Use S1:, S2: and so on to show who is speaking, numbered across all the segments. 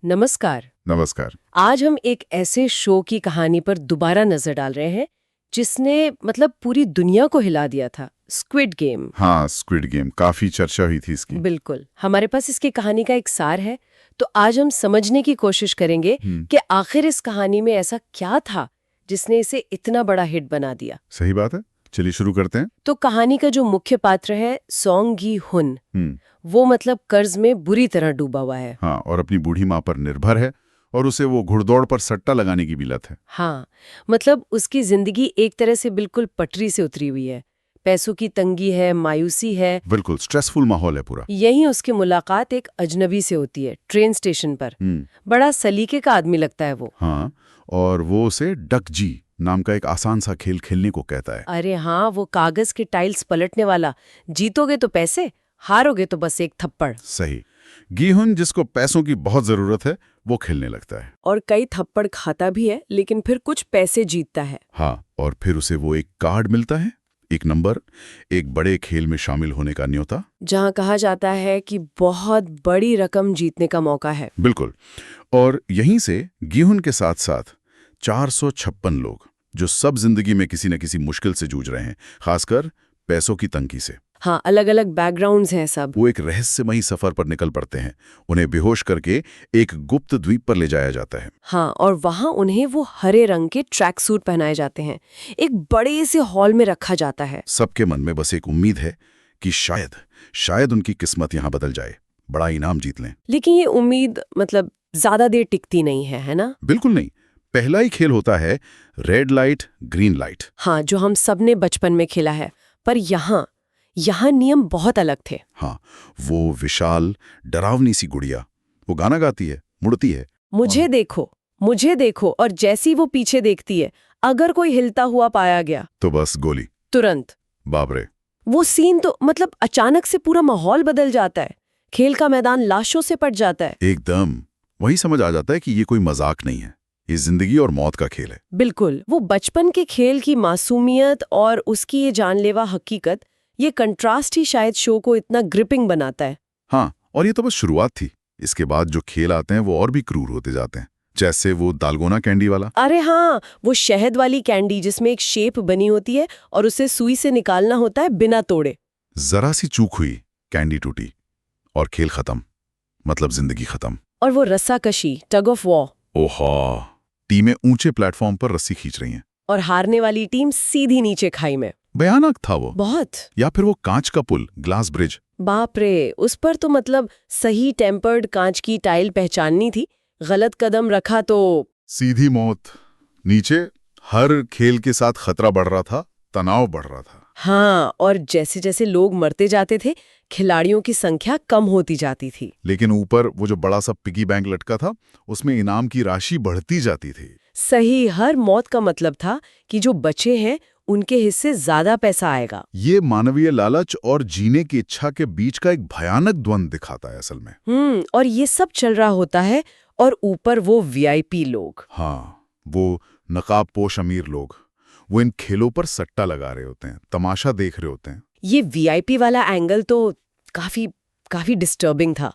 S1: नमस्कार।
S2: नमस्कार।
S1: आज हम एक ऐसे शो की कहानी पर दोबारा नजर डाल रहे हैं जिसने पूरी दुनिया को हिला दिया था, स्क्विड गेम।
S2: हाँ, स्क्विड गेम काफी चर्चा हुई थी इसकी।
S1: बिल्कुल, हमारे पास इसकी कहानी का एक सार है, तो आज हम समझने की कोशिश करेंगे कि आखिर इस कहानी में ऐसा क्या था जिसने इसे इतना बड़ा हिट बना दिया।
S2: सही बात है, चलिए शुरू करते हैं।
S1: तो कहानी का जो मुख्य पात्र है सोंग गी हुन,
S2: हम्म,
S1: वो कर्ज में बुरी तरह डूबा हुआ है।
S2: हाँ, और अपनी बूढ़ी माँ पर निर्भर है और उसे वो घुड़दौड़ पर सट्टा लगाने की भी लत है।
S1: हाँ, उसकी जिंदगी एक तरह से बिल्कुल पटरी से उतरी हुई है। पैसों की तंगी है, मायूसी है।
S2: बिल्कुल स्ट्रेसफुल माहौल है पूरा।
S1: यहीं उसकी मुलाकात एक अजनबी से होती है ट्रेन स्टेशन पर। बड़ा सलीके का आदमी लगता है वो।
S2: हाँ, और वो उसे डक जी नाम का एक आसान सा खेल खेलने को कहता है।
S1: अरे हाँ, वो कागज के टाइल्स पलटने वाला। जीतोगे तो पैसे, हारोगे तो बस एक थप्पड़।
S2: सही। गीहुन, जिसको पैसों की बहुत जरूरत है, वो खेलने लगता है
S1: और कई थप्पड़ खाता भी है, लेकिन फिर कुछ पैसे जीतता है।
S2: हाँ, और फिर उसे वो एक कार्ड मिलता है, एक नंबर, एक बड़े खेल में शामिल होने का न्योता,
S1: जहाँ कहा जाता है कि बहुत बड़ी रकम जीतने का मौका है।
S2: बिल्कुल। और यहीं से गीहुन के साथ साथ 456 लोग, जो सब जिंदगी में किसी न किसी मुश्किल से जूझ रहे हैं, खासकर पैसों की तंगी से,
S1: हाँ, अलग अलग बैकग्राउंड्स हैं सब।
S2: वो एक रहस्यमयी सफर पर निकल पड़ते हैं। उन्हें बेहोश करके एक गुप्त द्वीप पर ले जाया जाता है।
S1: हाँ, और वहाँ उन्हें वो हरे रंग के ट्रैक सूट पहनाए जाते हैं। एक बड़े से हॉल में रखा जाता है।
S2: सबके मन में बस एक उम्मीद है कि शायद उनकी किस्मत यहाँ बदल जाए, बड़ा इनाम जीत लें।
S1: लेकिन ये उम्मीद ज्यादा देर टिकती नहीं है ना?
S2: बिल्कुल नहीं। पहला ही खेल होता है रेड लाइट ग्रीन लाइट।
S1: हाँ, जो हम सबने बचपन में खेला है। पर यहाँ नियम बहुत अलग थे।
S2: हाँ, वो विशाल डरावनी सी गुड़िया, वो गाना गाती है, मुड़ती है,
S1: मुझे देखो, और जैसी वो पीछे देखती है, अगर कोई हिलता हुआ पाया गया
S2: तो बस गोली,
S1: तुरंत।
S2: बाप रे।
S1: वो सीन तो अचानक से पूरा माहौल बदल जाता है। खेल का मैदान लाशों से पट जाता है।
S2: एकदम वही समझ आ जाता है कि ये कोई मजाक नहीं है, ये जिंदगी और मौत का खेल है।
S1: बिल्कुल, वो बचपन के खेल की मासूमियत और उसकी ये जानलेवा हकीकत, ये कंट्रास्ट ही शायद शो को इतना ग्रिपिंग बनाता है।
S2: हाँ, और ये तो बस शुरुआत थी। इसके बाद जो खेल आते हैं वो और भी क्रूर होते जाते हैं, जैसे वो दालगोना कैंडी वाला।
S1: अरे हाँ, वो शहद वाली कैंडी जिसमें एक शेप बनी होती है और उसे सुई से निकालना होता है बिना तोड़े।
S2: जरा सी चूक हुई, कैंडी टूटी और खेल खत्म, मतलब जिंदगी खत्म।
S1: और वो रस्साकशी, टग ऑफ वॉर।
S2: ओहा, टीमें ऊंचे प्लेटफॉर्म पर रस्सी खींच रही हैं
S1: और हारने वाली टीम सीधी नीचे खाई में।
S2: भयानक था वो
S1: बहुत।
S2: या फिर वो कांच का पुल, ग्लास ब्रिज।
S1: बाप रे, उस पर तो सही टेम्पर्ड कांच की टाइल पहचाननी थी। गलत कदम रखा तो
S2: सीधी मौत। नीचे हर खेल के साथ खतरा बढ़ रहा था, तनाव बढ़ रहा था।
S1: हाँ, और जैसे जैसे लोग मरते जाते थे, खिलाड़ियों की संख्या कम होती जाती थी।
S2: लेकिन ऊपर वो जो बड़ा सा पिगी बैंक लटका था, उसमें इनाम की राशि बढ़ती जाती थी।
S1: सही, हर मौत का मतलब था कि जो बचे हैं उनके हिस्से ज्यादा पैसा आएगा।
S2: ये मानवीय लालच और जीने की इच्छा के बीच का एक भयानक द्वंद्व दिखाता है असल में।
S1: और ये सब चल रहा होता है, और ऊपर वो वीआईपी लोग।
S2: हाँ, वो नकाबपोश अमीर लोग, वो इन खेलों पर सट्टा लगा रहे होते हैं, तमाशा देख रहे होते हैं।
S1: ये वीआईपी वाला एंगल तो काफी डिस्टर्बिंग था।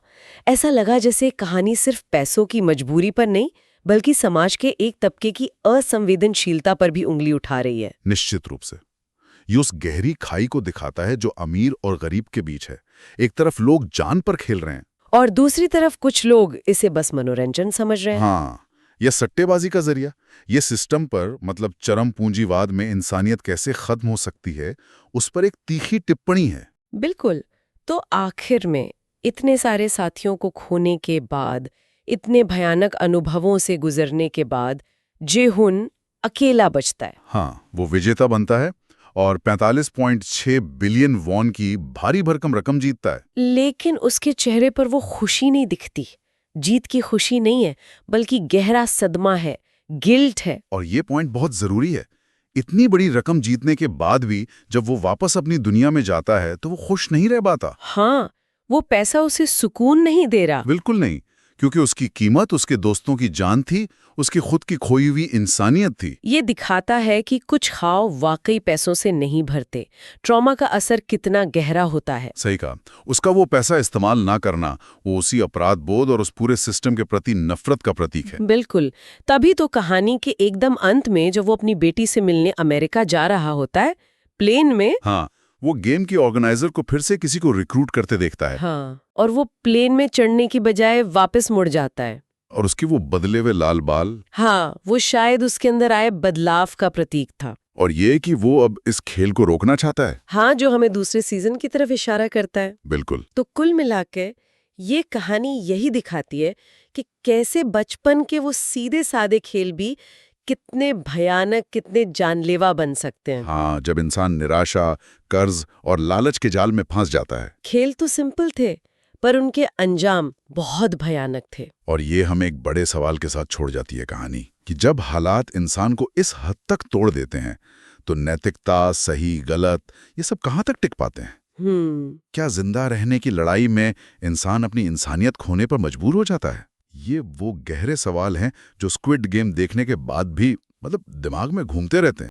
S1: ऐसा लगा जैसे कहानी सिर्फ पैसों की मजबूरी पर नहीं, बल्कि समाज के एक तबके की असंवेदनशीलता पर भी उंगली उठा रही है।
S2: निश्चित रूप से ये उस गहरी खाई को दिखाता है जो अमीर और गरीब के बीच है। एक तरफ लोग जान पर खेल रहे हैं
S1: और दूसरी तरफ कुछ लोग इसे बस मनोरंजन समझ रहे हैं।
S2: हाँ, यह सट्टेबाजी का जरिया, ये सिस्टम पर, मतलब चरम पूंजीवाद में इंसानियत कैसे खत्म हो सकती है, उस पर एक तीखी टिप्पणी है।
S1: बिल्कुल। तो आखिर में इतने सारे साथियों को खोने के बाद, इतने भयानक अनुभवों से गुजरने के बाद, जेहुन अकेला बचता है।
S2: हाँ, वो विजेता बनता है और 45.6 बिलियन वॉन की भारी भरकम रकम जीतता है।
S1: लेकिन उसके चेहरे पर वो खुशी नहीं दिखती। जीत की खुशी नहीं है, बल्कि गहरा सदमा है, गिल्ट है।
S2: और ये पॉइंट बहुत जरूरी है। इतनी बड़ी रकम जीतने के बाद भी जब वो वापस अपनी दुनिया में जाता है तो वो खुश नहीं रह पाता।
S1: हाँ, वो पैसा उसे सुकून नहीं दे रहा।
S2: बिल्कुल नहीं, क्योंकि उसकी कीमत उसके दोस्तों की जान थी, उसकी खुद की खोई हुई इंसानियत थी।
S1: ये दिखाता है कि कुछ घाव वाकई पैसों से नहीं भरते। ट्रॉमा का असर कितना गहरा होता है।
S2: सही कहा। उसका वो पैसा इस्तेमाल ना करना, वो उसी अपराध बोध और उस पूरे सिस्टम के प्रति नफरत का प्रतीक है।
S1: बिल्कुल। तभी तो कहानी के एकदम अंत में जब वो अपनी बेटी से मिलने अमेरिका जा रहा होता है, प्लेन में।
S2: हाँ, वो गेम की ऑर्गेनाइजर को फिर से किसी को रिक्रूट करते देखता है।
S1: हाँ, और वो प्लेन में चढ़ने की बजाय वापस मुड़ जाता है।
S2: और उसकी वो बदले हुए लाल बाल।
S1: हाँ, वो शायद उसके अंदर आए बदलाव का प्रतीक था।
S2: और ये कि वो अब इस खेल को रोकना चाहता है।
S1: हाँ, जो हमें दूसरे सीजन की तरफ इशारा करता है।
S2: बिल्कुल।
S1: तो कुल मिलाके ये कहानी यही दिखाती है कि कैसे बचपन के वो सीधे सादे खेल भी कितने भयानक, कितने जानलेवा बन सकते हैं।
S2: हाँ, जब इंसान निराशा, कर्ज और लालच के जाल में फंस जाता है।
S1: खेल तो सिंपल थे, पर उनके अंजाम बहुत भयानक थे।
S2: और ये हमें एक बड़े सवाल के साथ छोड़ जाती है कहानी कि जब हालात इंसान को इस हद तक तोड़ देते हैं, तो नैतिकता, सही, गलत, ये सब कहाँ तक टिक पाते हैं? क्या जिंदा रहने की लड़ाई में इंसान अपनी इंसानियत खोने पर मजबूर हो जाता है? ये वो गहरे सवाल हैं जो स्क्विड गेम देखने के बाद भी दिमाग में घूमते रहते हैं।